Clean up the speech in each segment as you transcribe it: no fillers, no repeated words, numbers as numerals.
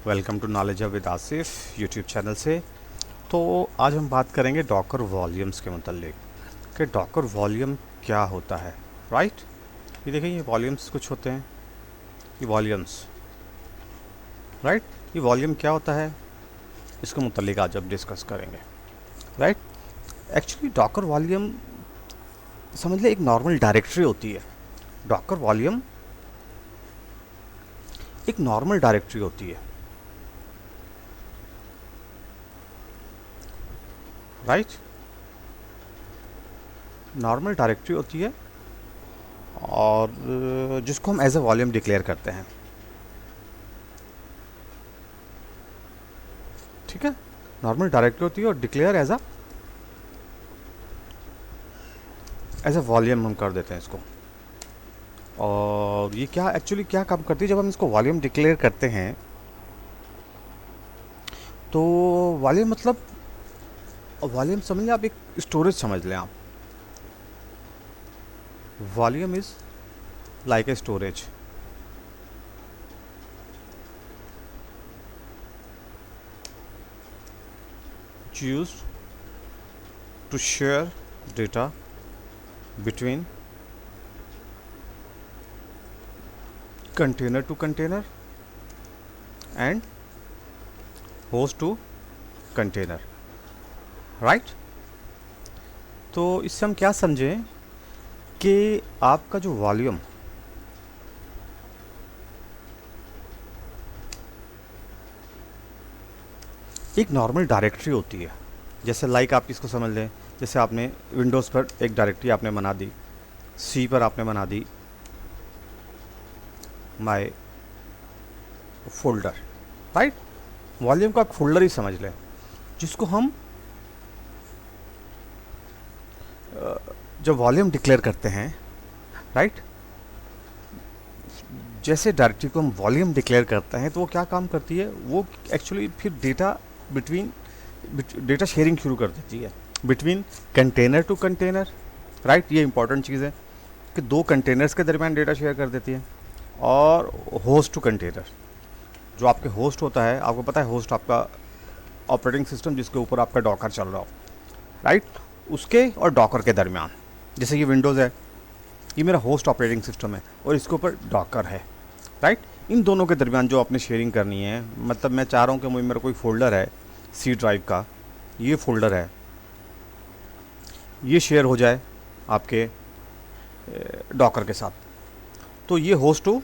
Welcome to knowledge with Asif YouTube channel से। तो आज हम बात करेंगे डॉकर वॉल्यूम्स के मतलब कि डॉकर वॉल्यूम क्या होता है। राइट, ये देखिए, ये वॉल्यूम्स कुछ होते हैं, ये वॉल्यूम्स। राइट, ये वॉल्यूम क्या होता है, इसके मतलब आज अब डिस्कस करेंगे। राइट, एक्चुअली डॉकर वॉल्यूम समझ ले एक नॉर्मल डायरेक्टरी होती है। डॉकर वॉल्यूम एक नॉर्मल डायरेक्टरी होती है। राइट, नॉर्मल डायरेक्टरी होती है और जिसको हम एज ए वॉल्यूम डिक्लेयर करते हैं। ठीक है, नॉर्मल डायरेक्टरी होती है और डिक्लेयर एज अ वॉल्यूम हम कर देते हैं इसको। और ये क्या एक्चुअली क्या काम करती है, जब हम इसको वॉल्यूम डिक्लेयर करते हैं तो वॉल्यूम मतलब वॉल्यूम समझ लें आप, एक स्टोरेज समझ लें आप। Volume is like a storage. used to share data between container to container and host to container. Right, तो इससे हम क्या समझें कि आपका जो वॉल्यूम एक नॉर्मल डायरेक्टरी होती है। जैसे लाइक आप इसको समझ लें, जैसे आपने विंडोज़ पर एक डायरेक्टरी आपने बना दी, सी पर आपने बना दी माय फोल्डर। राइट, वॉल्यूम का फोल्डर ही समझ लें जिसको हम जब वॉल्यूम डिक्लेयर करते हैं। राइट, जैसे डायरेक्टरी को हम वॉल्यूम डिक्लेयर करते हैं तो वो क्या काम करती है, वो एक्चुअली फिर डेटा शेयरिंग शुरू कर देती है between container to container. Right, ये इंपॉर्टेंट चीज़ है कि दो कंटेनर्स के दरमियान डेटा शेयर कर देती है। और होस्ट टू कंटेनर, जो आपके होस्ट होता है, आपको पता है होस्ट आपका ऑपरेटिंग सिस्टम जिसके ऊपर आपका डॉकर चल रहा हो। राइट, उसके और डॉकर के दरमियान, जैसे ये विंडोज़ है, ये मेरा होस्ट ऑपरेटिंग सिस्टम है और इसके ऊपर डॉकर है। राइट, इन दोनों के दरमियान जो आपने शेयरिंग करनी है, मतलब मैं चाह रहा हूँ कि मुझे मेरा कोई फोल्डर है सी ड्राइव का, ये फोल्डर है, ये शेयर हो जाए आपके डॉकर के साथ, तो ये होस्ट टू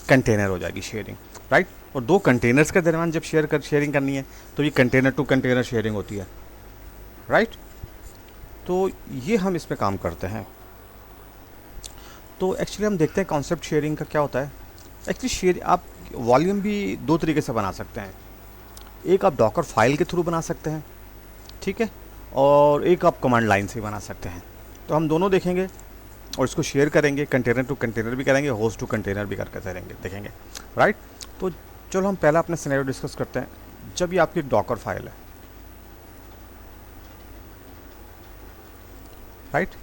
कंटेनर हो जाएगी शेयरिंग। राइट, और दो कंटेनर्स के दरमियान जब शेयरिंग करनी है तो ये कंटेनर टू कंटेनर शेयरिंग होती है। राइट, तो ये हम इस पे काम करते हैं। तो एक्चुअली हम देखते हैं कॉन्सेप्ट शेयरिंग का क्या होता है। एक्चुअली आप वॉल्यूम भी दो तरीके से बना सकते हैं। एक आप डॉकर फाइल के थ्रू बना सकते हैं, ठीक है, और एक आप कमांड लाइन से बना सकते हैं। तो हम दोनों देखेंगे और इसको शेयर करेंगे, कंटेनर टू कंटेनर भी करेंगे, होस्ट टू कंटेनर भी करके देखेंगे। राइट, तो चलो हम पहला अपना सिनेरियो डिस्कस करते हैं। जब ये आपकी डॉकर फाइल है, राइट,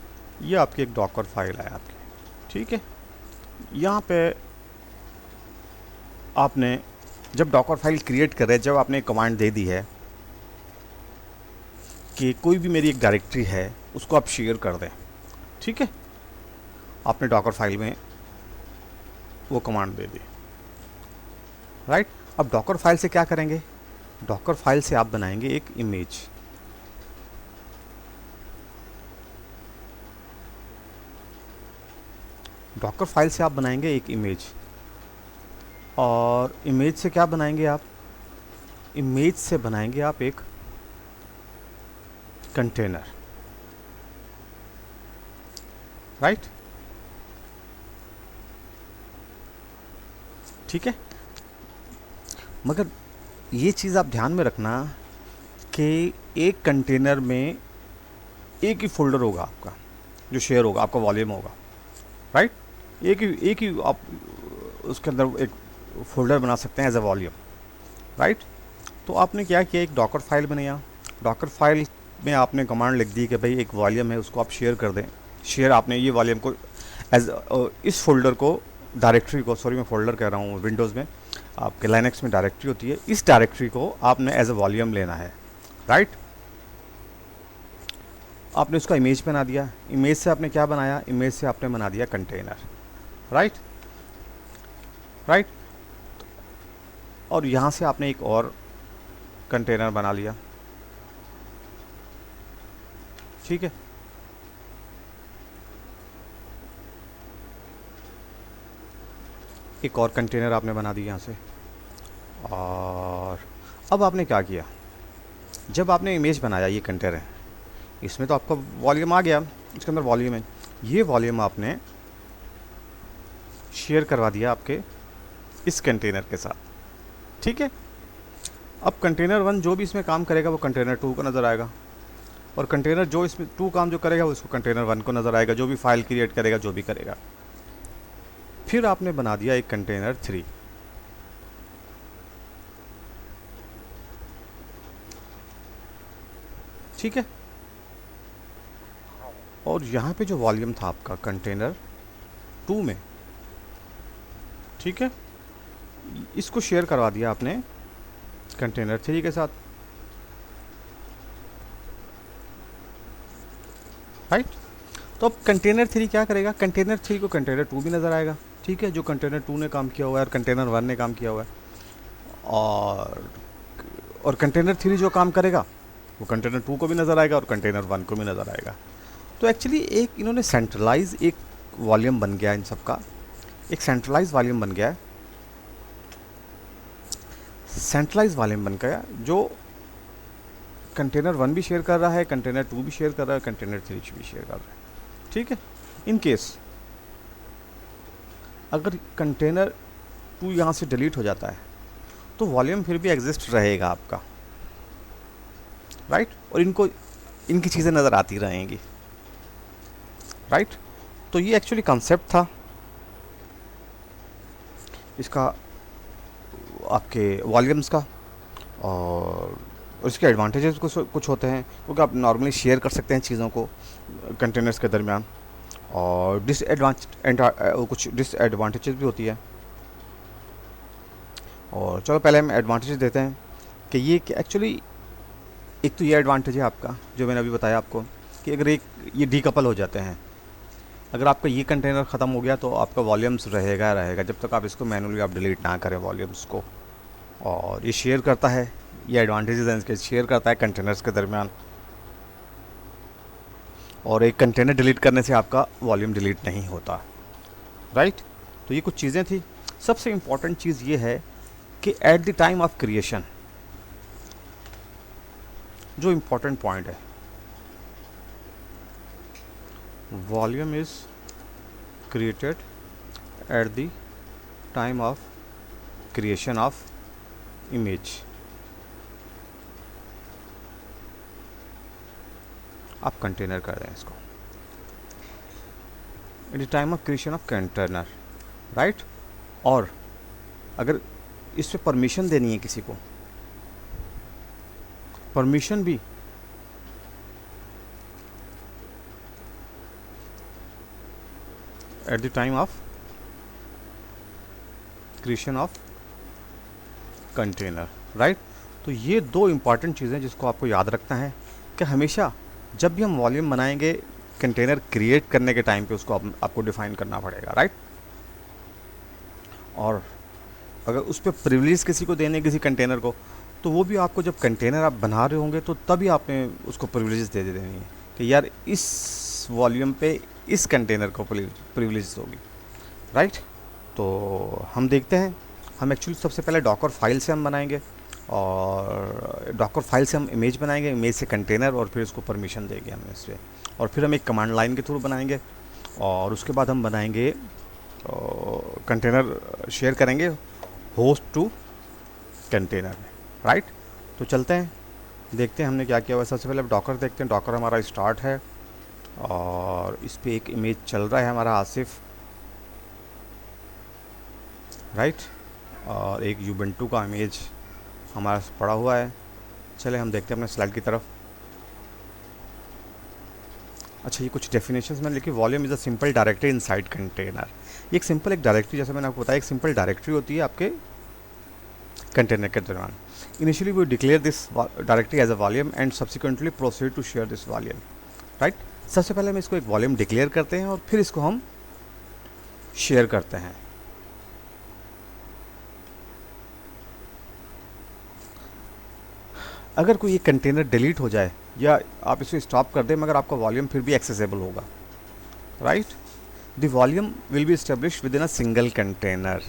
ये आपकी एक डॉकर फाइल है आपकी, ठीक है। यहाँ पे आपने जब डॉकर फाइल क्रिएट कर रहे हैं, जब आपने कमांड दे दी है कि कोई भी मेरी एक डायरेक्टरी है उसको आप शेयर कर दें, ठीक है, आपने डॉकर फाइल में वो कमांड दे दी। राइट, अब डॉकर फाइल से क्या करेंगे, डॉकर फाइल से आप बनाएंगे एक इमेज। डॉकर फाइल से आप बनाएंगे एक इमेज, और इमेज से क्या बनाएंगे आप, इमेज से बनाएंगे आप एक कंटेनर। राइट, ठीक है, मगर ये चीज़ आप ध्यान में रखना कि एक कंटेनर में एक ही फोल्डर होगा आपका जो शेयर होगा, आपका वॉल्यूम होगा। राइट, एक ही आप उसके अंदर एक फोल्डर बना सकते हैं एज अ वॉल्यूम। राइट, तो आपने क्या किया, एक डॉकर फाइल बनाया, डॉकर फाइल में आपने कमांड लिख दी कि भाई एक वॉल्यूम है उसको आप शेयर कर दें। शेयर आपने ये वॉल्यूम को एज इस फोल्डर को डायरेक्टरी को, सॉरी मैं फोल्डर कह रहा हूँ, विंडोज़ में आपके लाइनक्स में डायरेक्टरी होती है, इस डायरेक्टरी को आपने एज अ वॉल्यूम लेना है, राइट। आपने उसका इमेज बना दिया, इमेज से आपने क्या बनाया, इमेज से आपने बना दिया कंटेनर, राइट राइट। और यहाँ से आपने एक और कंटेनर बना लिया, ठीक है। एक और कंटेनर आपने बना दिया यहाँ से। और अब आपने क्या किया, जब आपने इमेज बनाया, ये कंटेनर है, इसमें तो आपका वॉल्यूम आ गया, इसके अंदर वॉल्यूम है, ये वॉल्यूम आपने शेयर करवा दिया आपके इस कंटेनर के साथ, ठीक है। अब कंटेनर 1 जो भी इसमें काम करेगा वो कंटेनर 2 को नज़र आएगा, और कंटेनर जो इसमें 2 काम जो करेगा वो इसको कंटेनर 1 को नज़र आएगा, जो भी फाइल क्रिएट करेगा, जो भी करेगा। फिर आपने बना दिया एक कंटेनर 3, ठीक है। और यहाँ पे जो वॉल्यूम था आपका कंटेनर 2 में, ठीक है, इसको शेयर करवा दिया आपने कंटेनर 3 के साथ, राइट। तो अब कंटेनर 3 क्या करेगा, कंटेनर 3 को कंटेनर 2 भी नज़र आएगा, ठीक है, जो कंटेनर 2 ने काम किया हुआ है और कंटेनर 1 ने काम किया हुआ है। और कंटेनर 3 जो काम करेगा वो कंटेनर 2 को भी नज़र आएगा और कंटेनर 1 को भी नज़र आएगा। तो एक्चुअली एक इन्होंने सेंट्रलाइज एक वॉल्यूम बन गया, इन सब का एक सेंट्रलाइज वॉल्यूम बन गया है, सेंट्रलाइज वॉल्यूम बन गया, जो कंटेनर 1 भी शेयर कर रहा है, कंटेनर 2 भी शेयर कर रहा है, कंटेनर 3 भी शेयर कर रहा है, ठीक है। इन केस अगर कंटेनर 2 यहाँ से डिलीट हो जाता है तो वॉल्यूम फिर भी एग्जिस्ट रहेगा आपका, राइट। और इनको इनकी चीज़ें नज़र आती रहेंगी, राइट। तो ये एक्चुअली कॉन्सेप्ट था इसका, आपके वॉल्यूम्स का। और इसके एडवांटेजेस कुछ होते हैं, क्योंकि आप नॉर्मली शेयर कर सकते हैं चीज़ों को कंटेनर्स के दरमियान, और कुछ डिसएडवांटेजेस भी होती है। और चलो पहले हम एडवांटेजेस देते हैं कि ये कि एक्चुअली एक तो ये एडवांटेज है आपका, जो मैंने अभी बताया आपको, कि अगर ये डीकपल हो जाते हैं, अगर आपका ये कंटेनर ख़त्म हो गया तो आपका वॉल्यूम्स रहेगा जब तक आप इसको मैनुअली आप डिलीट ना करें वॉल्यूम्स को। और ये शेयर करता है, ये एडवांटेजेस हैं इसके, शेयर करता है कंटेनर्स के दरमियान, और एक कंटेनर डिलीट करने से आपका वॉल्यूम डिलीट नहीं होता, राइट। तो ये कुछ चीज़ें थी। सबसे इम्पॉर्टेंट चीज़ ये है कि eight the time of creation, जो इम्पोर्टेंट पॉइंट है, volume is created at the time of creation of image. आप कंटेनर कर दें इसको, eight the time of creation of container, right. और अगर इस पे परमिशन देनी है किसी को, परमिशन भी eight the time of creation of container, right. तो ये दो इंपॉर्टेंट चीज़ें जिसको आपको याद रखना है कि हमेशा जब भी हम वॉल्यूम बनाएंगे कंटेनर क्रिएट करने के टाइम पे उसको आपको डिफाइन करना पड़ेगा, राइट। और अगर उस पर प्रिविलेज किसी को देने किसी कंटेनर को, तो वो भी आपको जब कंटेनर आप बना रहे होंगे तो तभी आपने उसको प्रिविलेज दे देनी है कि यार इस वॉल्यूम पे इस कंटेनर को प्रिविलेज होगी, राइट। तो हम देखते हैं, हम एक्चुअली सबसे पहले डॉकर फाइल से हम बनाएंगे, और डॉकर फाइल से हम इमेज बनाएंगे, इमेज से कंटेनर, और फिर उसको परमिशन देंगे हम इस पर, और फिर हम एक कमांड लाइन के थ्रू बनाएंगे, और उसके बाद हम बनाएंगे कंटेनर शेयर करेंगे होस्ट टू कंटेनर में, राइट। तो चलते हैं, देखते हैं हमने क्या किया हुआ। सबसे पहले डॉकर देखते हैं। डॉकर हमारा स्टार्ट है और इस पर एक इमेज चल रहा है हमारा आसिफ, राइट, और एक यूबेंटू का इमेज हमारा पड़ा हुआ है। चले हम देखते हैं अपने स्लाइड की तरफ। अच्छा, ये कुछ डेफिनेशंस मैंने लिखी। Volume is a simple directory inside container. एक सिंपल एक डायरेक्टरी, जैसे मैंने आपको बताया, एक सिंपल डायरेक्टरी होती है आपके कंटेनर के दौरान। Initially we declare this directory as a volume and subsequently proceed to share this volume, right. सबसे पहले हम इसको एक वॉल्यूम डिक्लेयर करते हैं और फिर इसको हम शेयर करते हैं। अगर कोई एक कंटेनर डिलीट हो जाए या आप इसे स्टॉप कर दें, मगर आपका वॉल्यूम फिर भी एक्सेसिबल होगा, right. The volume will be establish with in a single container.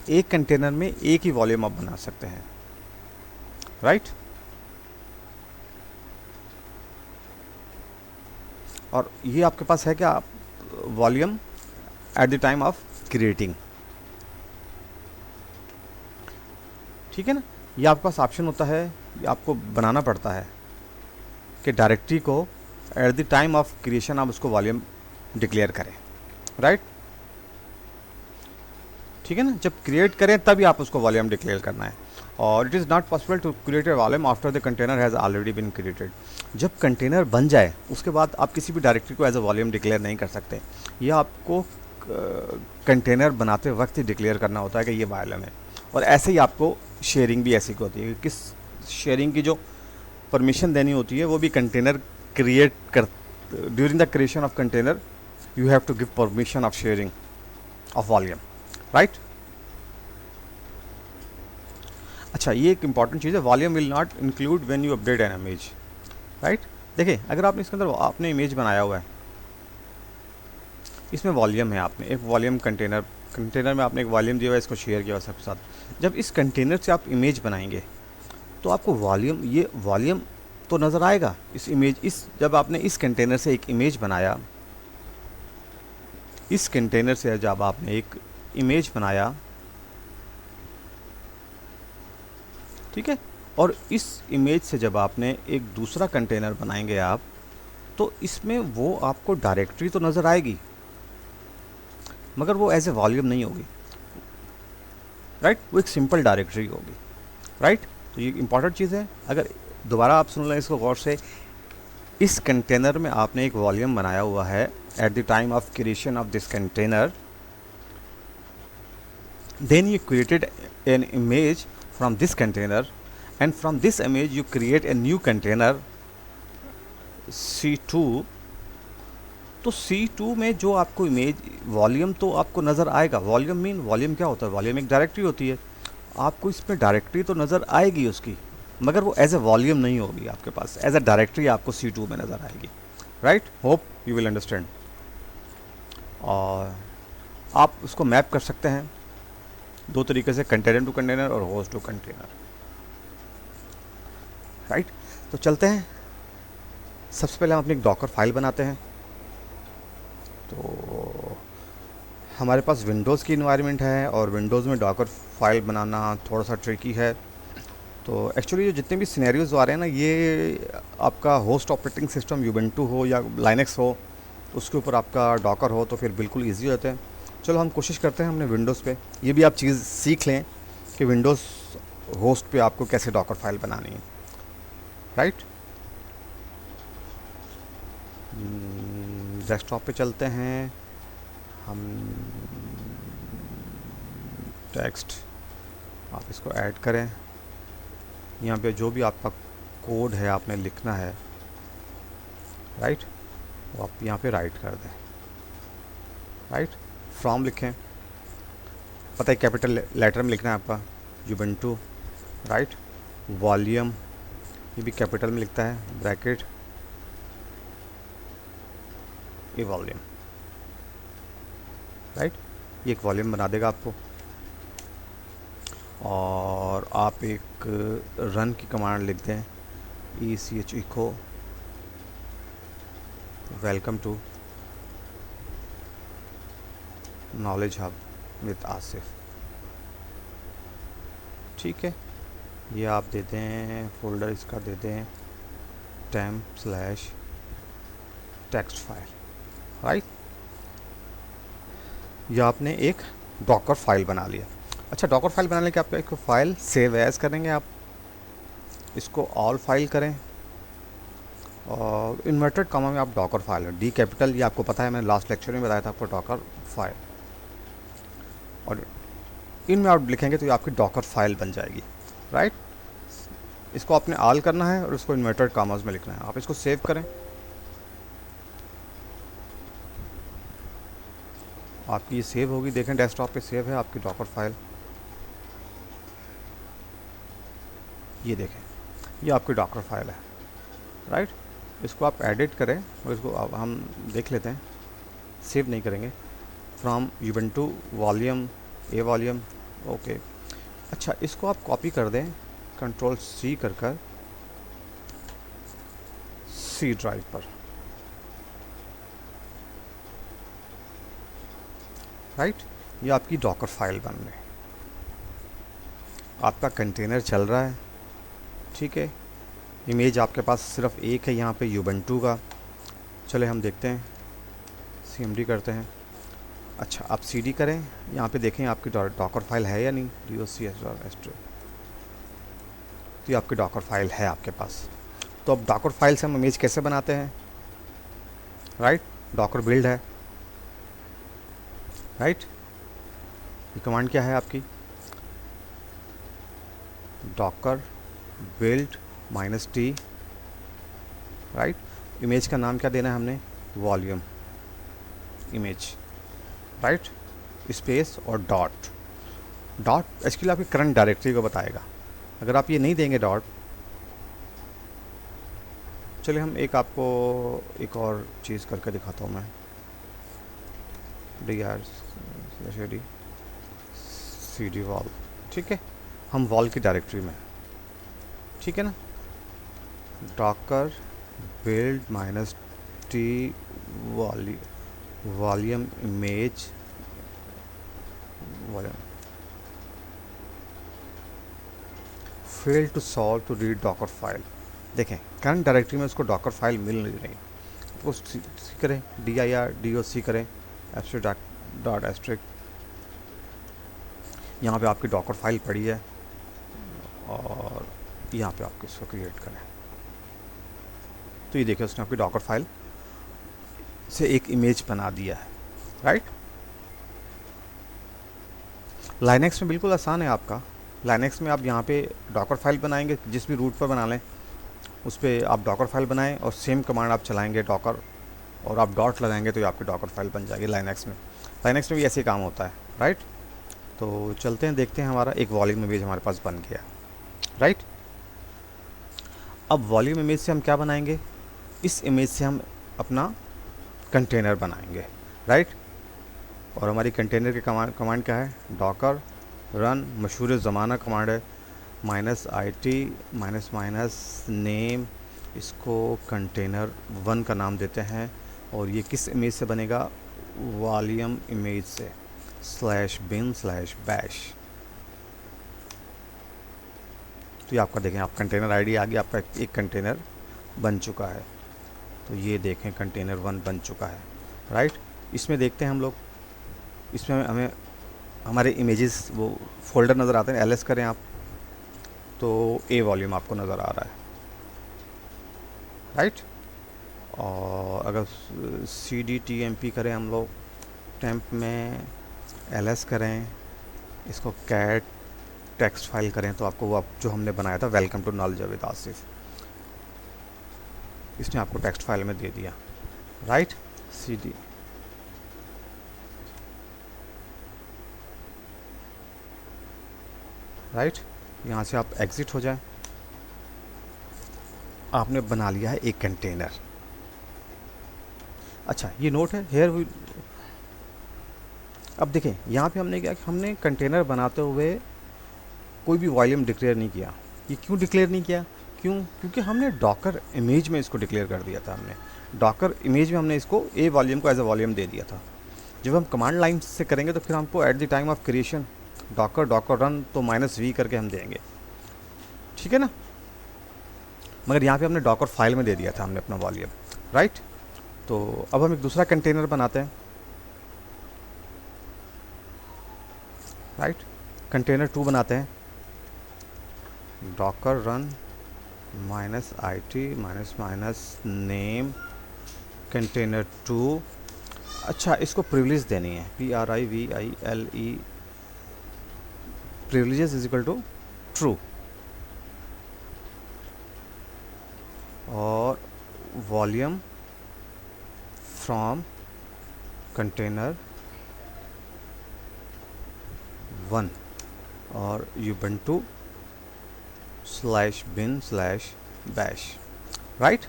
एक कंटेनर में एक ही वॉल्यूम आप बना सकते हैं, राइट। और ये आपके पास है क्या, volume at the time of creating, ठीक है ना। ये आपके पास ऑप्शन होता है, ये आपको बनाना पड़ता है कि डायरेक्टरी को eight the time of creation आप उसको वॉल्यूम डिक्लेयर करें, राइट, ठीक है ना। जब क्रिएट करें तभी आप उसको वॉल्यूम डिक्लेयर करना है। और it is not possible to create a volume after the container has already been created. जब कंटेनर बन जाए उसके बाद आप किसी भी डायरेक्टरी को एज अ वॉल्यूम डिक्लेयर नहीं कर सकते। यह आपको कंटेनर बनाते वक्त ही डिक्लेयर करना होता है कि ये वॉल्यूम है। और ऐसे ही आपको शेयरिंग भी ऐसी होती है, किस शेयरिंग की जो परमिशन देनी होती है वो भी कंटेनर क्रिएट कर, during the creation of container you have to give permission of sharing of volume, right. अच्छा, ये एक इंपॉर्टेंट चीज़ है, volume will not include when you update an image, right. देखिए, अगर आपने इसके अंदर आपने इमेज बनाया हुआ है, इसमें वॉल्यूम है, आपने एक वॉल्यूम कंटेनर में आपने एक वॉल्यूम दिया हुआ है, इसको शेयर किया हुआ सबके साथ। जब इस कंटेनर से आप इमेज बनाएंगे तो आपको वॉल्यूम, ये वॉल्यूम तो नज़र आएगा इस इमेज, इस जब आपने इस कंटेनर से एक इमेज बनाया, इस कंटेनर से जब आपने एक इमेज बनाया, ठीक है, और इस इमेज से जब आपने एक दूसरा कंटेनर बनाएंगे आप, तो इसमें वो आपको डायरेक्टरी तो नज़र आएगी मगर वो एज ए वॉल्यूम नहीं होगी, राइट। वो एक सिंपल डायरेक्टरी होगी, राइट। तो ये इंपॉर्टेंट चीज़ है। अगर दोबारा आप सुन लें इसको गौर से, इस कंटेनर में आपने एक वॉल्यूम बनाया हुआ है eight the time of creation of this container, then you created an image from this container and from this image you create a new container C2। तो C2 में जो आपको इमेज वॉल्यूम तो आपको नज़र आएगा। वॉल्यूम क्या होता है, वॉल्यूम एक डायरेक्टरी होती है, आपको इसमें डायरेक्टरी तो नज़र आएगी उसकी, मगर वो एज ए वॉल्यूम नहीं होगी आपके पास, एज ए डायरेक्टरी आपको C2 में नज़र आएगी, right. Hope you will understand. और आप उसको मैप कर सकते हैं दो तरीके से, कंटेनर टू कंटेनर और होस्ट टू कंटेनर, राइट। तो चलते हैं, सबसे पहले हम अपनी एक डॉकर फाइल बनाते हैं। तो हमारे पास विंडोज़ की इन्वायरमेंट है और विंडोज़ में डॉकर फाइल बनाना थोड़ा सा ट्रिकी है। तो एक्चुअली ये जितने भी सिनेरियोज़ आ रहे हैं ना, ये आपका होस्ट ऑपरेटिंग सिस्टम यूबेंटू हो या लाइनेक्स हो, उसके ऊपर आपका डॉकर हो तो फिर बिल्कुल ईजी होते हैं। चलो हम कोशिश करते हैं हमने विंडोज़ पे, ये भी आप चीज़ सीख लें कि विंडोज़ होस्ट पे आपको कैसे डॉकर फाइल बनानी है, राइट। डेस्कटॉप पे चलते हैं हम। टेक्स्ट आप इसको ऐड करें, यहाँ पे जो भी आपका कोड है आपने लिखना है, राइट, वो आप यहाँ पे राइट कर दें, राइट। फ्रॉम लिखें, पता है कैपिटल लेटर में लिखना है आपका, यूबेंटू, राइट। वॉल्यूम ये भी कैपिटल में लिखता है, ब्रैकेट, ये वॉल्यूम, राइट। ये एक वॉल्यूम बना देगा आपको। और आप एक रन की कमांड लिख दें, ECH echo welcome to knowledge hub with Asif, ठीक है। ये आप दे दें, फोल्डर इसका दे दें temp/टेक्स्ट फाइल, राइट। ये आपने एक डॉकर फाइल बना लिया। अच्छा, डॉकर फाइल बनाने के आपको एक फाइल सेव एज करेंगे, आप इसको ऑल फाइल करें और इन्वर्टेड कॉमा में आप डॉकर फाइल है, डी कैपिटल, ये आपको पता है, मैंने लास्ट लेक्चर में बताया था आपको डॉकर फाइल, और इनमें आप लिखेंगे तो ये आपकी डॉकर फाइल बन जाएगी, राइट। इसको आपने आल करना है और इसको इन्वर्टेड कॉमास में लिखना है। आप इसको सेव करें, आपकी ये सेव होगी, देखें डेस्कटॉप पे सेव है आपकी डॉकर फाइल, ये देखें ये आपकी डॉकर फाइल है, राइट। इसको आप एडिट करें और इसको अब हम देख लेते हैं, सेव नहीं करेंगे, from Ubuntu volume A volume, okay. अच्छा, इसको आप कॉपी कर दें कंट्रोल सी कर सी ड्राइव पर, राइट। ये आपकी डॉकर फाइल बन रही, आपका कंटेनर चल रहा है, ठीक है। इमेज आपके पास सिर्फ एक है यहाँ पे यूबेंटू का। चले हम देखते हैं, CMD करते हैं। अच्छा, आप CD करें, यहाँ पे देखें आपकी डॉकर फाइल है या नहीं, docs.str, तो ये आपकी डॉकर फाइल है आपके पास। तो अब डॉकर फाइल से हम इमेज कैसे बनाते हैं, राइट। डॉकर बिल्ड है, राइट। ये कमांड क्या है आपकी, Docker build -t, right. Image का नाम क्या देना है हमने, वॉल्यूम इमेज, राइट, स्पेस और डॉट एक्चुअली आपकी करंट डायरेक्टरी को बताएगा। अगर आप ये नहीं देंगे डॉट, चलिए हम एक आपको एक और चीज़ करके दिखाता हूँ मैं, CD वॉल, ठीक है, हम वॉल की डायरेक्टरी में, ठीक है ना, docker build -t volume image volume fail to solve to read docker file. देखें करंट डायरेक्टरी में उसको डॉकर फाइल मिल नहीं रही, तो सी करें, dir करें abstract.asterisk, यहाँ पे आपकी डॉकर फाइल पड़ी है और यहाँ पे आपको इसको क्रिएट करें, तो ये देखिए उसने आपकी डॉकर फाइल से एक इमेज बना दिया है, राइट। लाइनेक्स में बिल्कुल आसान है आपका। लाइनेक्स में आप यहाँ पे डॉकर फाइल बनाएंगे, जिस भी रूट पर बना लें उस पर आप डॉकर फाइल बनाएं और सेम कमांड आप चलाएंगे डॉकर, और आप डॉट लगाएंगे तो ये आपकी डॉकर फाइल बन जाएगी लाइनेक्स में। लाइनेक्स में भी ऐसे काम होता है, राइट। तो चलते हैं, देखते हैं, हमारा एक वॉल्यूम इमेज हमारे पास बन गया, राइट। अब वॉल्यूम इमेज से हम क्या बनाएंगे, इस इमेज से हम अपना कंटेनर बनाएंगे, राइट। और हमारी कंटेनर की कमांड क्या है, डॉकर रन, मशहूर ज़माना कमांड है, -it नेम, इसको कंटेनर 1 का नाम देते हैं, और ये किस इमेज से बनेगा, वॉल्यूम इमेज से, /bin/bash। तो ये आपका देखें, आप कंटेनर आईडी आ गया, आपका एक कंटेनर बन चुका है। तो ये देखें कंटेनर 1 बन चुका है, राइट। इसमें देखते हैं हम लोग, इसमें हमें हमारे इमेजेस वो फोल्डर नज़र आते हैं, LS करें आप तो A वॉल्यूम आपको नज़र आ रहा है, राइट। और अगर CDTMP करें हम लोग, टेम्प में LS करें, इसको कैट टेक्स्ट फाइल करें, तो आपको वो जो हमने बनाया था welcome to knowledge with Asif, इसने आपको टेक्स्ट फाइल में दे दिया, राइट। CD राइट, यहाँ से आप एग्ज़िट हो जाएं, आपने बना लिया है एक कंटेनर। अच्छा, ये नोट है हेयर वी, अब देखें यहाँ पे हमने क्या, हमने कंटेनर बनाते हुए कोई भी वॉल्यूम डिक्लेयर नहीं किया। ये क्यों डिक्लेयर नहीं किया, क्योंकि हमने डॉकर इमेज में इसको डिक्लेयर कर दिया था। हमने डॉकर इमेज में हमने इसको A वॉल्यूम को एज अ वॉल्यूम दे दिया था। जब हम कमांड लाइन से करेंगे तो फिर हमको eight the time of creation Docker run तो -v करके हम देंगे, ठीक है ना। मगर यहाँ पे हमने डॉकर फाइल में दे दिया था हमने अपना वॉल्यूम, राइट। तो अब हम एक दूसरा कंटेनर बनाते हैं, राइट। कंटेनर 2 बनाते हैं, docker run minus I T minus minus name container 2। अच्छा, इसको प्रिविलेज देनी है, PRIVILE, privileges is equal to true, और वॉल्यूम फ्रॉम कंटेनर 1 और ubuntu /bin/bash, राइट।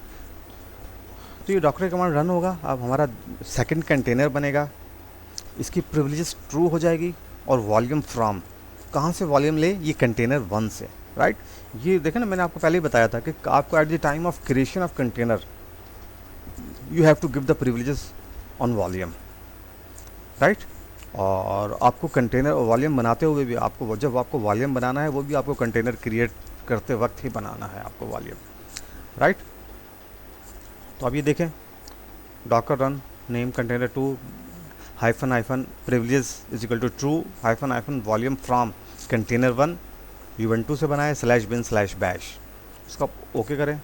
तो ये डॉकर कमांड रन होगा, अब हमारा सेकंड कंटेनर बनेगा, इसकी प्रिविलेजेस ट्रू हो जाएगी, और वॉल्यूम फ्रॉम, कहाँ से वॉल्यूम ले, ये कंटेनर 1 से, राइट। ये देखें ना, मैंने आपको पहले ही बताया था कि आपको at the time of creation of container you have to give the privileges on volume, right. और आपको कंटेनर वॉल्यूम बनाते हुए भी आपको, जब आपको वॉल्यूम बनाना है वो भी आपको कंटेनर क्रिएट करते वक्त ही बनाना है आपको वॉल्यूम, राइट। तो अब ये देखें, docker run name container 2 hyphen privilege is equal to true hyphen volume from container 1 ubuntu से बनाए /bin/bash, इसको आप ओके करें।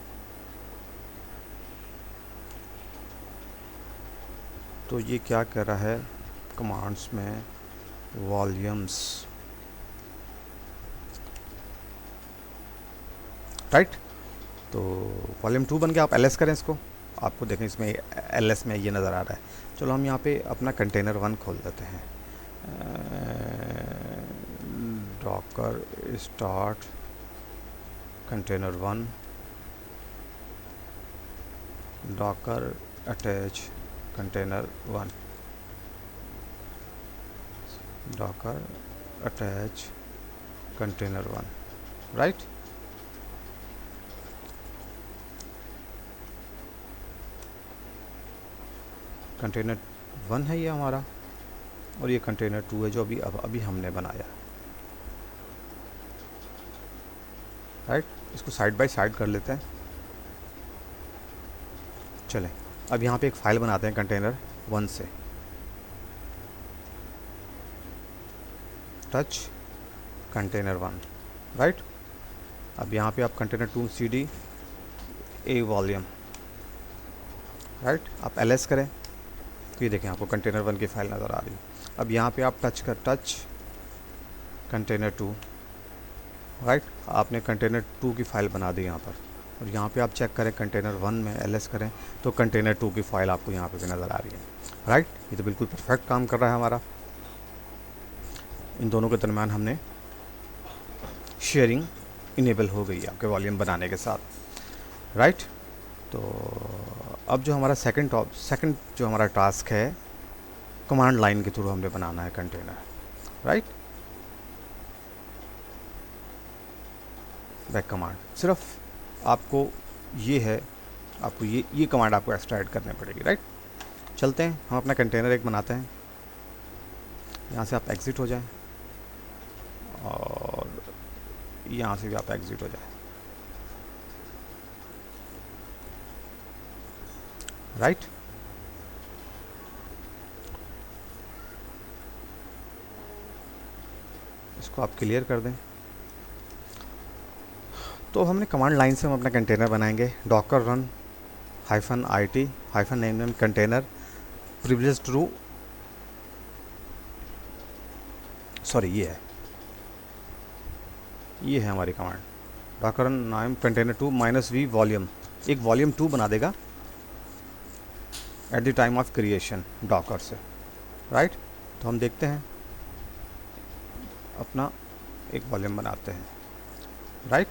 तो ये क्या कर रहा है कमांड्स में, वॉल्यूम्स, राइट। तो वॉल्यूम 2 बन गया, आप ls करें इसको, आपको देखें इसमें ls में ये नज़र आ रहा है। चलो हम यहाँ पे अपना कंटेनर 1 खोल देते हैं, Docker start container 1, Docker attach container 1, Docker attach container 1, right. Container 1 है ये हमारा, और ये कंटेनर 2 है जो अभी हमने बनाया, राइट। इसको साइड बाय साइड कर लेते हैं। चलें, अब यहाँ पे एक फ़ाइल बनाते हैं कंटेनर 1 से, टच कंटेनर 1, राइट। अब यहाँ पे आप container 2 cd a volume, right, आप ls करें तो ये देखें आपको कंटेनर 1 की फ़ाइल नज़र आ रही है। अब यहाँ पे आप टच कंटेनर 2, राइट, आपने कंटेनर 2 की फ़ाइल बना दी यहाँ पर, और यहाँ पे आप चेक करें कंटेनर 1 में ls करें तो कंटेनर 2 की फ़ाइल आपको यहाँ पे भी नज़र आ रही है, राइट। ये तो बिल्कुल परफेक्ट काम कर रहा है हमारा। इन दोनों के दरम्यान हमने शेयरिंग इनेबल हो गई आपके वॉल्यूम बनाने के साथ, राइट। तो अब जो हमारा सेकंड जो हमारा टास्क है, कमांड लाइन के थ्रू हमने बनाना है कंटेनर, राइट। बैक कमांड, सिर्फ आपको ये है, आपको ये कमांड आपको एक्स्ट्रा ऐड करनी पड़ेगी, राइट। चलते हैं, हम अपना कंटेनर एक बनाते हैं, यहाँ से आप एग्ज़िट हो जाएं, और यहाँ से भी आप एग्ज़िट हो जाएं, राइट। इसको आप क्लियर कर दें। तो हमने कमांड लाइन से हम अपना कंटेनर बनाएंगे, docker run -it -name container privilege true, sorry ये है हमारी कमांड, डॉकर रन नाम कंटेनर 2 -v वॉल्यूम, एक वॉल्यूम 2 बना देगा at the time of creation docker से, राइट। तो हम देखते हैं, अपना एक वॉल्यूम बनाते हैं, right.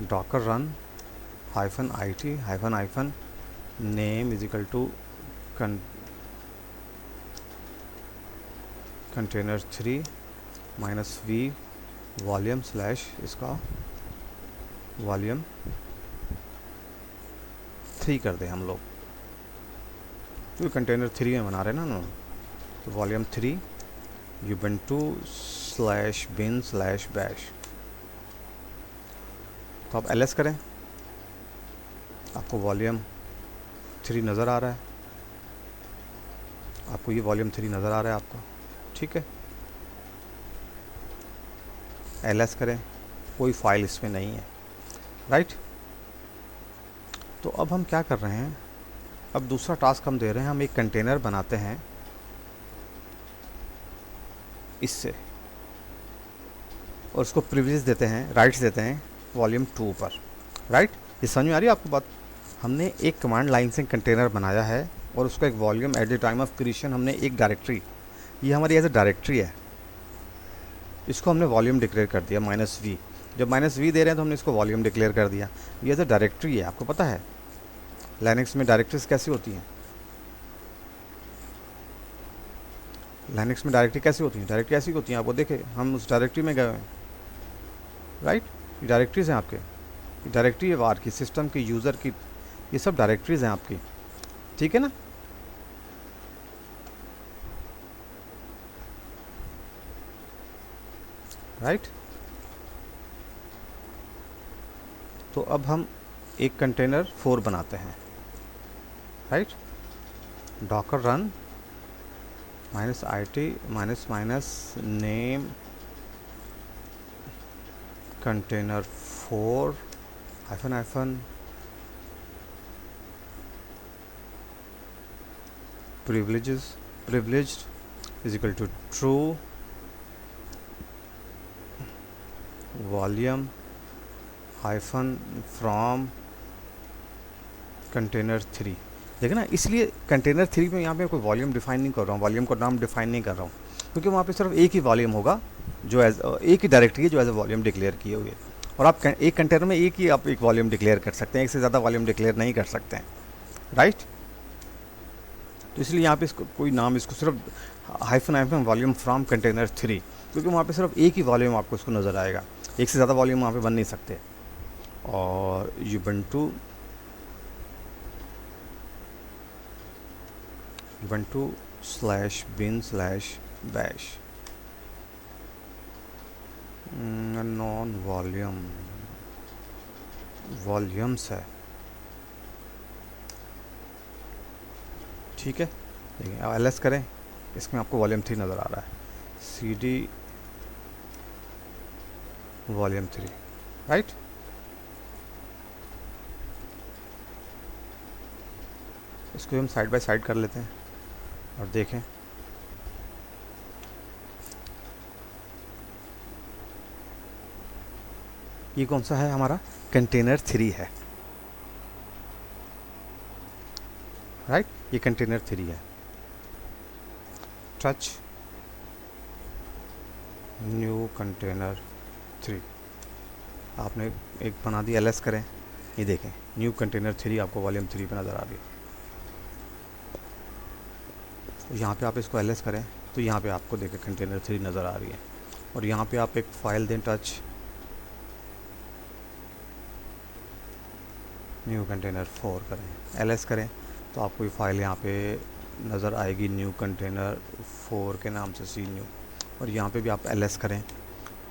Docker run -it name is equal to container 3 -v volume / इसका वॉल्यूम 3 कर दें हम लोग, तो कंटेनर 3 में बना रहे हैं ना, तो वॉल्यूम 3 ubuntu /bin/bash। तो आप ls करें, आपको वॉल्यूम 3 नज़र आ रहा है, आपको ये वॉल्यूम 3 नज़र आ रहा है आपको, ठीक है। ls करें, कोई फाइल इसमें नहीं है, राइट। तो अब हम क्या कर रहे हैं, अब दूसरा टास्क हम दे रहे हैं, हम एक कंटेनर बनाते हैं इससे और उसको प्रिविलेज देते हैं, राइट्स देते हैं वॉल्यूम 2 पर, राइट। ये समझ में आ रही है आपको बात? हमने एक कमांड लाइन से कंटेनर बनाया है और उसका एक volume at the time of creation, हमने एक डायरेक्टरी, ये हमारी एज ए डायरेक्टरी है, इसको हमने वॉल्यूम डिक्लेयर कर दिया -v। जब -v दे रहे हैं तो हमने इसको वॉल्यूम डिक्लेयर कर दिया। ये एज ए डायरेक्टरी है। आपको पता है लाइनक्स में डायरेक्टरीज कैसी होती हैं? लाइनक्स में डायरेक्टरी कैसी होती है? डायरेक्टरी ऐसी होती हैं, आपको देखे हम उस डायरेक्टरी में गए हैं, राइट। ये डायरेक्टरीज हैं आपके, ये डायरेक्टरी है वार की, सिस्टम की, यूज़र की, ये सब डायरेक्टरीज हैं आपकी, ठीक है ना। राइट। तो अब हम एक कंटेनर 4 बनाते हैं, right. Docker run -it -name container 4 -, privileged is equal to true, volume -from container 3। देखिए ना, इसलिए कंटेनर 3 में यहाँ पे कोई वॉल्यूम डिफाइन नहीं कर रहा हूँ, वॉल्यूम का नाम डिफाइन नहीं कर रहा हूँ, क्योंकि वहाँ पे सिर्फ एक ही वॉल्यूम होगा जो एज एक ही डायरेक्टरी है जो एज ए वॉल्यूम डिक्लेयर किए हुए। और आप एक कंटेनर में एक ही आप एक वॉल्यूम डिक्लेयर कर सकते हैं, एक से ज़्यादा वॉल्यूम डिक्लेयर नहीं कर सकते हैं, राइट। तो इसलिए यहाँ पे इसको कोई नाम, इसको सिर्फ वॉल्यूम फ्रॉम कंटेनर 3, क्योंकि वहाँ पे सिर्फ एक ही वॉल्यूम आपको इसको नज़र आएगा, एक से ज़्यादा वॉल्यूम वहाँ पे बन नहीं सकते। और ubuntu /bin/bash नॉन वॉल्यूम्स है, ठीक है। देखिए अब ls करें, इसमें आपको वॉल्यूम 3 नज़र आ रहा है, cd वॉल्यूम 3, राइट। इसको हम साइड बाय साइड कर लेते हैं और देखें। ये कौन सा है? हमारा कंटेनर 3 है, राइट। ये कंटेनर 3 है। टच न्यू कंटेनर 3 आपने एक बना दी, ls करें, ये देखें न्यू कंटेनर 3 आपको वॉल्यूम 3 पे नज़र आ रही है। यहाँ पे आप इसको ls करें तो यहाँ पे आपको देखें कंटेनर 3 नज़र आ रही है। और यहाँ पे आप एक फ़ाइल दें, टच न्यू कंटेनर 4 करें, ls करें तो आपको ये फ़ाइल यहाँ पे नज़र आएगी न्यू कंटेनर 4 के नाम से, सी न्यू। और यहाँ पे भी आप ls करें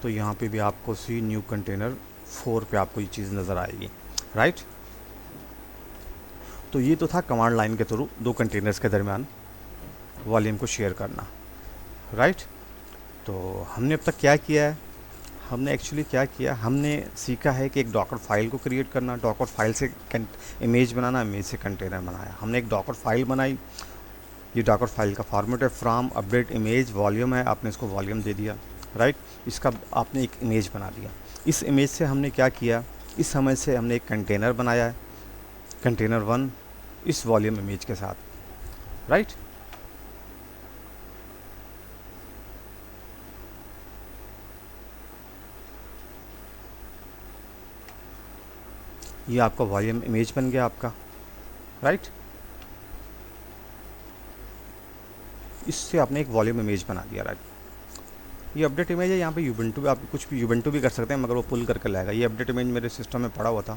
तो यहाँ पे भी आपको सी न्यू कंटेनर 4 पे आपको ये चीज़ नज़र आएगी, राइट। तो ये तो था कमांड लाइन के थ्रू दो कंटेनर्स के दरमियान वॉल्यूम को शेयर करना, राइट। तो हमने अब तक क्या किया है? हमने एक्चुअली क्या किया, हमने सीखा है कि एक डॉकर फाइल को क्रिएट करना, डॉकर फाइल से इमेज बनाना, इमेज से कंटेनर बनाया। हमने एक डॉकर फाइल बनाई, ये डॉकर फाइल का फॉर्मेट है फ्रॉम अपडेट इमेज वॉल्यूम है, आपने इसको वॉल्यूम दे दिया, राइट। इसका आपने एक इमेज बना दिया। इस इमेज से हमने क्या किया, इस समय से हमने एक कंटेनर बनाया है, कंटेनर 1 इस वॉल्यूम इमेज के साथ, राइट। ये आपका वॉल्यूम इमेज बन गया आपका, राइट। इससे आपने एक वॉल्यूम इमेज बना दिया, राइट। ये अपडेट इमेज है, यहाँ पे यूबंटू आप कुछ भी यूबंटू भी कर सकते हैं, मगर वो पुल करके लाएगा। ये अपडेट इमेज मेरे सिस्टम में पड़ा हुआ था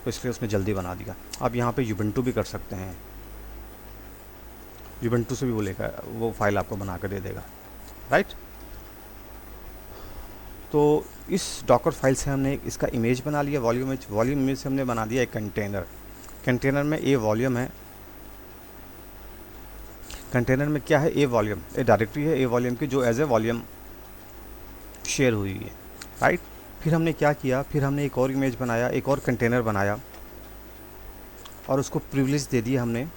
तो इसलिए उसने जल्दी बना दिया। आप यहाँ पे यूबंटू भी कर सकते हैं, यूबंटू से भी वो लेगा, वो फाइल आपको बना कर दे देगा, राइट। तो इस डॉकर फाइल से हमने इसका इमेज बना लिया, वॉल्यूम इमेज से हमने बना दिया एक कंटेनर। कंटेनर में ए वॉल्यूम है, कंटेनर में क्या है, ए वॉल्यूम, ए डायरेक्टरी है ए वॉल्यूम की जो एज ए वॉल्यूम शेयर हुई है, राइट। फिर हमने क्या किया, फिर हमने एक और इमेज बनाया, एक और कंटेनर बनाया और उसको प्रिविलेज दे दिया हमने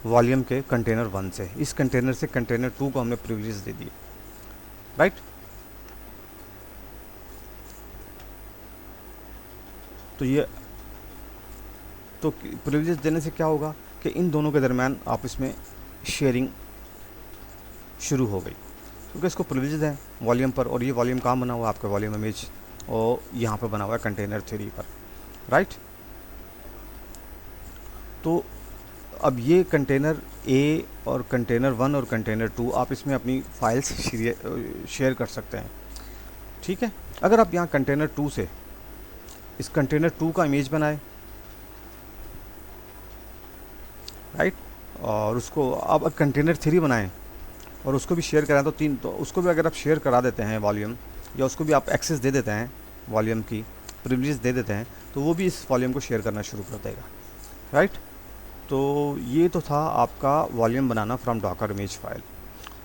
वॉल्यूम के कंटेनर 1 से। इस कंटेनर से कंटेनर 2 को हमने प्रिविलेज दे दिए, राइट। तो ये तो प्रिविलेज देने से क्या होगा कि इन दोनों के दरमियान आपस में शेयरिंग शुरू हो गई, क्योंकि इसको प्रिविलेज है वॉल्यूम पर, और ये वॉल्यूम कहाँ बना हुआ है आपका वॉल्यूम इमेज, और यहाँ पर बना हुआ है कंटेनर 3 पर, राइट। तो अब ये कंटेनर ए और कंटेनर 1 और कंटेनर 2 आप इसमें अपनी फाइल्स शेयर कर सकते हैं, ठीक है। अगर आप यहाँ कंटेनर 2 से इस कंटेनर 2 का इमेज बनाए, राइट, और उसको आप कंटेनर 3 बनाएं और उसको भी शेयर कराएं, तो उसको भी अगर आप शेयर करा देते हैं वॉल्यूम, या उसको भी आप एक्सेस दे देते हैं वॉल्यूम की, प्रिविलेज दे देते हैं, तो वो भी इस वॉल्यूम को शेयर करना शुरू कर देगा, राइट। तो ये तो था आपका volume banana from Docker image file.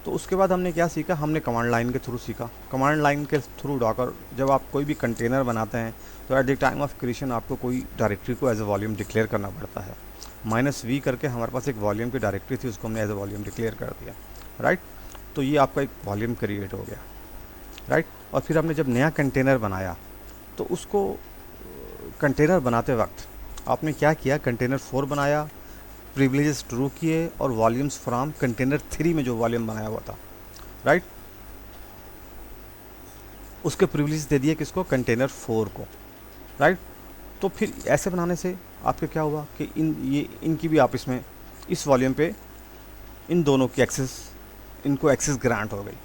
तो उसके बाद हमने क्या सीखा, हमने कमांड लाइन के थ्रू सीखा। कमांड लाइन के थ्रू डॉकर, जब आप कोई भी कंटेनर बनाते हैं तो eight the time of creation आपको कोई डायरेक्टरी को एज ए वॉल्यूम डिक्लेयर करना पड़ता है। -v करके हमारे पास एक वॉल्यूम की डायरेक्टरी थी, उसको हमने एज ए वॉल्यूम डिक्लेयर कर दिया, राइट। तो ये आपका एक वॉल्यूम क्रिएट हो गया, राइट। और फिर हमने जब नया कंटेनर बनाया तो उसको कंटेनर बनाते वक्त आपने क्या किया, कंटेनर 4 बनाया, प्रिविलेजेस ट्रू किए और वॉल्यूम्स फ्रॉम कंटेनर 3 में जो वॉल्यूम बनाया हुआ था, राइट, उसके प्रिविलेज दे दिए किसको, कंटेनर 4 को, राइट। तो फिर ऐसे बनाने से आपके क्या हुआ कि इनकी भी आप इसमें इस वॉल्यूम पे इन दोनों की इनको एक्सेस ग्रांट हो गई,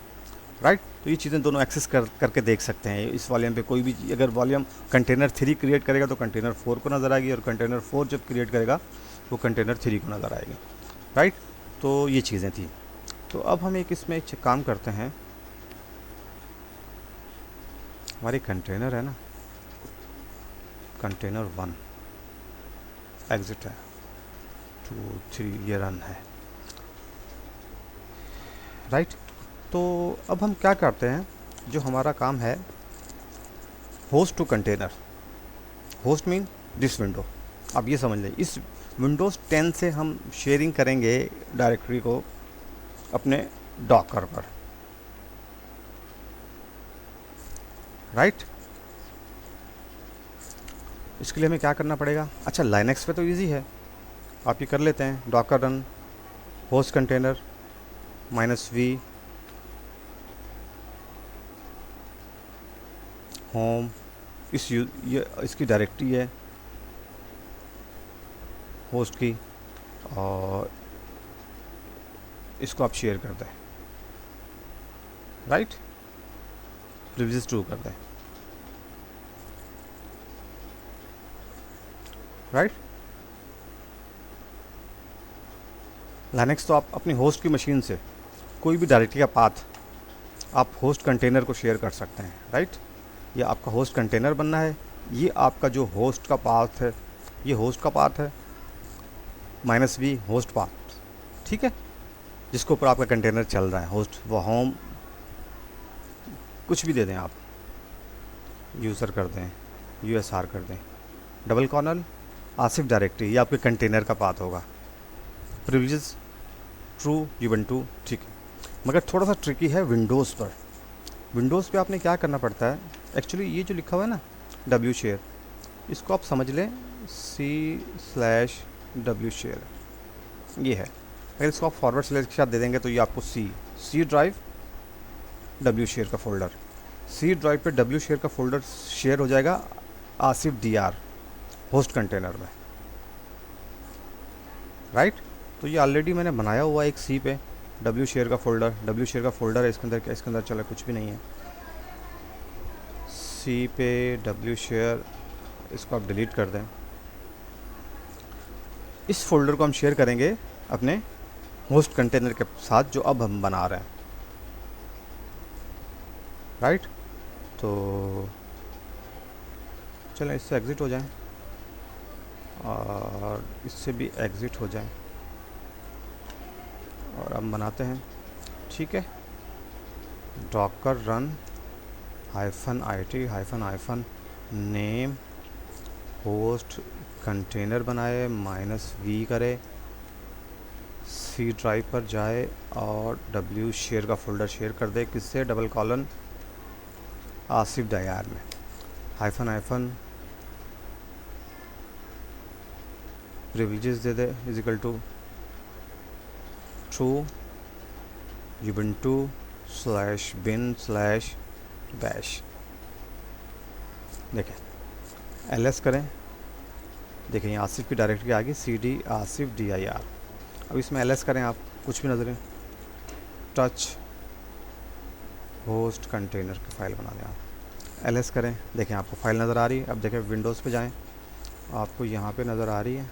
राइट। तो ये चीज़ें दोनों एक्सेस करके देख सकते हैं इस वॉल्यूम पे। कोई भी अगर वॉल्यूम कंटेनर 3 क्रिएट करेगा तो कंटेनर 4 को नज़र आएगी, और कंटेनर 4 जब क्रिएट करेगा वो कंटेनर 3 को नज़र आएगी, राइट। तो ये चीज़ें थी। तो अब हम इसमें एक काम करते हैं, हमारी कंटेनर है ना, कंटेनर 1 एग्जिट है, 2 3 ये रन है, राइट। तो अब हम क्या करते हैं, जो हमारा काम है host to container, host mean this window. अब ये समझ लें, इस विंडोज़ 10 से हम शेयरिंग करेंगे डायरेक्टरी को अपने डॉकर पर, राइट। इसके लिए हमें क्या करना पड़ेगा, अच्छा लाइनक्स पे तो इजी है, आप ये कर लेते हैं, docker run host container -v home, ये इसकी डायरेक्टरी है होस्ट की, और इसको आप शेयर कर दें, राइट, प्रिविलेज ट्रू कर दें, राइट। लाइनक्स तो आप अपनी होस्ट की मशीन से कोई भी डायरेक्टरी का पाथ आप होस्ट कंटेनर को शेयर कर सकते हैं, राइट। ये आपका होस्ट कंटेनर बनना है, ये आपका जो होस्ट का पाथ है, ये होस्ट का पाथ है, -v होस्ट पाथ, ठीक है, जिसके ऊपर आपका कंटेनर चल रहा है, होस्ट वो होम कुछ भी दे दें आप, यूज़र कर दें, usr कर दें, डबल कॉर्नर आसिफ डायरेक्टरी, ये आपके कंटेनर का पाथ होगा, प्रिविलेजेस ट्रू ubuntu, ठीक है। मगर थोड़ा सा ट्रिकी है विंडोज़ पर। विंडोज़ पे आपने क्या करना पड़ता है, एक्चुअली ये जो लिखा हुआ है ना w शेयर, इसको आप समझ लें c/w शेयर, ये है। अगर इसको आप फॉरवर्ड स्लैश के साथ दे देंगे तो ये आपको सी ड्राइव w शेयर का फोल्डर, सी ड्राइव पे w शेयर का फोल्डर शेयर हो जाएगा आसिफ dr होस्ट कंटेनर में, राइट। तो ये ऑलरेडी मैंने बनाया हुआ एक सी पे w शेयर का फोल्डर, w शेयर का फोल्डर है, इसके अंदर क्या, इसके अंदर चला कुछ भी नहीं है, सी पे w शेयर, इसको आप डिलीट कर दें। इस फोल्डर को हम शेयर करेंगे अपने होस्ट कंटेनर के साथ जो अब हम बना रहे हैं, राइट। तो चलें इससे एग्ज़िट हो जाएं और इससे भी एग्ज़िट हो जाएं और हम बनाते हैं, ठीक है। Docker run -it name host container बनाए -v करे, सी ड्राइव पर जाए और w शेयर का फोल्डर शेयर कर दे, किससे, डबल कॉलन आसिफ डायर में, हाइफन प्रिविलेजेस दे दे इजिकल टू ट्रू ubuntu/bin/bash। देखें ls करें, देखें ये आसिफ की डायरेक्टरी आ गई cd आसिफ dir। अब इसमें ls करें आप, कुछ भी नजर टच होस्ट कंटेनर की फ़ाइल बना दें आप, ls करें, देखें आपको फ़ाइल नज़र आ रही है। अब देखें विंडोज़ पे जाएं, आपको यहाँ पे नज़र आ रही है,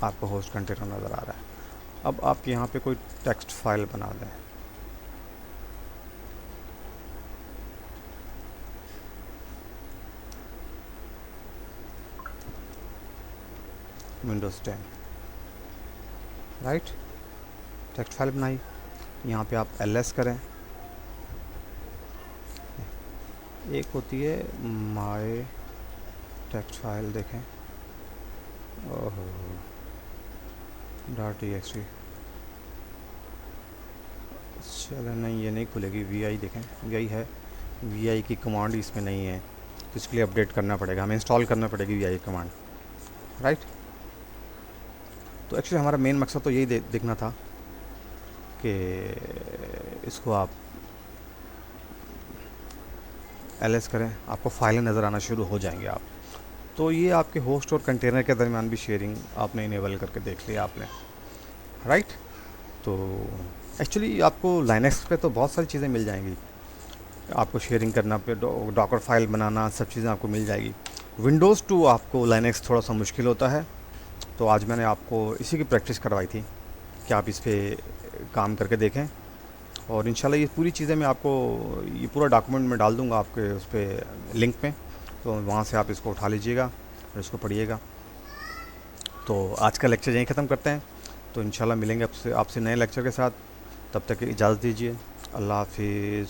आपको होस्ट कंटेनर नज़र आ रहा है। अब आप यहाँ पे कोई टेक्स्ट फाइल बना दें, विंडोज़ 10 राइट, टेक्स्ट फाइल बनाई, यहाँ पे आप ls करें, एक होती है माय टेक्स्ट फाइल, देखें ओहो .txt, चलो नहीं ये नहीं खुलेगी, vi देखें vi है, vi की कमांड इसमें नहीं है, तो इसके लिए अपडेट करना पड़ेगा, हमें इंस्टॉल करना पड़ेगी vi कमांड राइट। तो एक्चुअली हमारा मेन मकसद तो यही देखना था कि इसको आप ls करें, आपको फाइलें नज़र आना शुरू हो जाएंगे आप। तो ये आपके होस्ट और कंटेनर के दरमियान भी शेयरिंग आपने इनेबल करके देख लिया आपने राइट। तो एक्चुअली आपको लाइनक्स पे तो बहुत सारी चीज़ें मिल जाएंगी, आपको शेयरिंग करना पे डॉकर फाइल बनाना सब चीज़ें आपको मिल जाएगी। विंडोज़ 2 आपको लाइनक्स थोड़ा सा मुश्किल होता है, तो आज मैंने आपको इसी की प्रैक्टिस करवाई थी कि आप इस पर काम करके देखें, और इंशाल्लाह ये पूरी चीज़ें मैं आपको ये पूरा डॉक्यूमेंट में डाल दूँगा आपके उस पर लिंक में, तो वहाँ से आप इसको उठा लीजिएगा और इसको पढ़िएगा। तो आज का लेक्चर यहीं ख़त्म करते हैं, तो इंशाल्लाह मिलेंगे आपसे नए लेक्चर के साथ, तब तक इजाज़त दीजिए, अल्लाह हाफिज़।